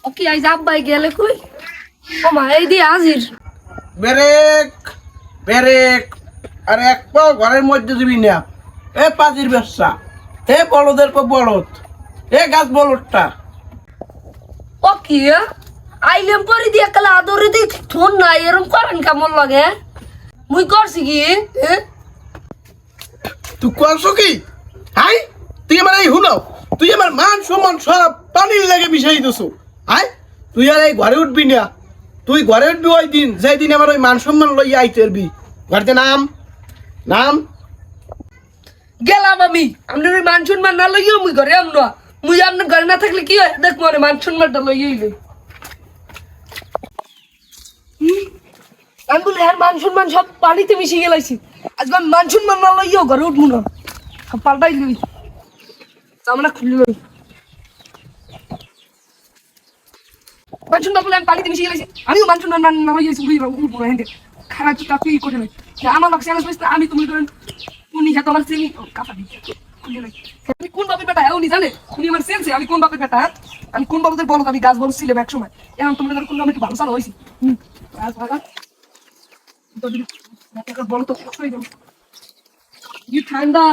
okay I যাব ভাই গেলে কই ও মা এই দি হাজির ব্রেক ব্রেক আরে এক পাও ঘরের মধ্যে দিবি না এ পাজির ব্যবসা এ বলদের পর বলদ এ গাছ বলদটা ওকে আইলেম পরে দিয়া কালা আদরে দি থোন না এরম করেন কেমন লাগে মুই করছি কি তুই করছো কি হাই তুই আমার এই হুনো তুই আমার মান সম্মান সব পানির লাগে মিশাই দিছো হাই তুই আর এই ঘরে উঠবি না তুই ঘরে উঠবি ওই দিন যেই দিন আমার ওই মান সম্মান লইয়া আইতে পারবি ঘরতে নাম নাম গেলাম আমি আপনার ওই মান সম্মান না লইও মুই ঘরে আমরা মুই আপনার ঘরে না থাকলে কি হয় দেখ মনে মান সম্মানটা লইয়াইলে আমি বলি হ্যাঁ মান সম্মান সব পানিতে মিশে গেলাইছি আজকে আমি মান সম্মান না লইও ঘরে উঠবো না সব পাল্টাই লই আমরা খুলে লই মান সম্মান বলে আমি পানিতে মিশে গেলাইছি আমিও মান সম্মান না লইয়াছি উঠবো না হেঁটে খারাপ তো তাকে করে নাই আমার লোক চ্যালেঞ্জ পেয়েছে আমি তুমি করেন উনি খেতে আমার চিনি কাঁচা দিই আমি কোন বাপের বেটা উনি জানে উনি আমার সেন্সে আমি কোন বাপের বেটা আমি কোন বাবুদের বলো আমি গাছ বলো ছিলাম এক সময় এখন তোমাদের কোন আমি একটু ভালো চালো হয়েছি গাছ ভাগা বলো তো ঠান্ডা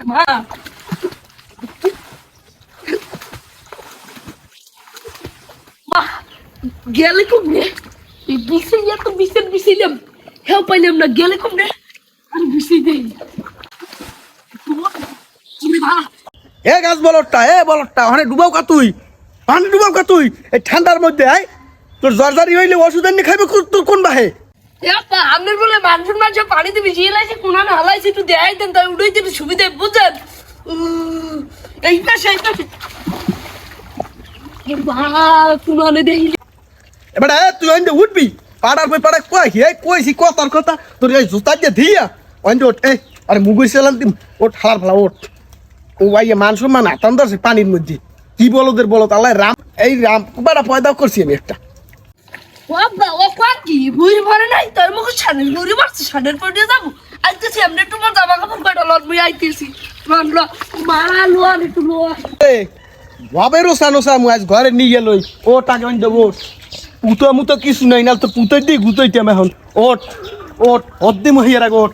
মা গেলে খুব রে বিছে তো বিছিলাম হেও পাইলাম না গেলে খুব রে আমি বিছি দেই এ গাছ বলদটা ওখানে ডুবাও কা তুই পানি ডুবাও কা তুই এই ঠান্ডার মধ্যে আয় তোর জর্জারি হইলে ওষুধ এনে খাইবে তোর কোন বাহে আপনার বলে মানুষের মাঝে পানিতে মিশিয়ে লাইছে কোন হালাইছে একটু দেখাই দেন তাই উঠে একটু সুবিধা বুঝেন এইটা সেইটা কোন দেখি এবার তুই ওইন্দে উঠবি পাড়ার পর পাড়া কইছি কথার কথা তোর এই জুতা দিয়ে দিয়া ওইন্দে ওঠ এই আরে মুগুর সেলাম ওঠ হালার ফেলা ওঠ ও ভাই মান সম্মান হাতান ধরছে পানির মধ্যে কি বলদের বলত আল্লাহ রাম এই রাম বাড়া পয়দা করছি আমি একটা বাবা ও কি বুঝি ভরে নাই তোর মুখ ছানের ঘুরি মারছে ছানের পর দিয়ে যাবো আইতেছি আমরা তোমার জামা কাপড় কয়টা লট মুই আইতেছি মানলো মা লোয়া একটু লোয়া বাবেরও সানোসা মু আজ ঘরে নিয়ে গেলই ও টাকা ওইন্দে ওঠ পুতো মুতো কিছু নাই না তো পুতোই দিয়ে গুতোইতাম এখন ওঠ ওঠ অদ্দি মহিয়ার আগে ওঠ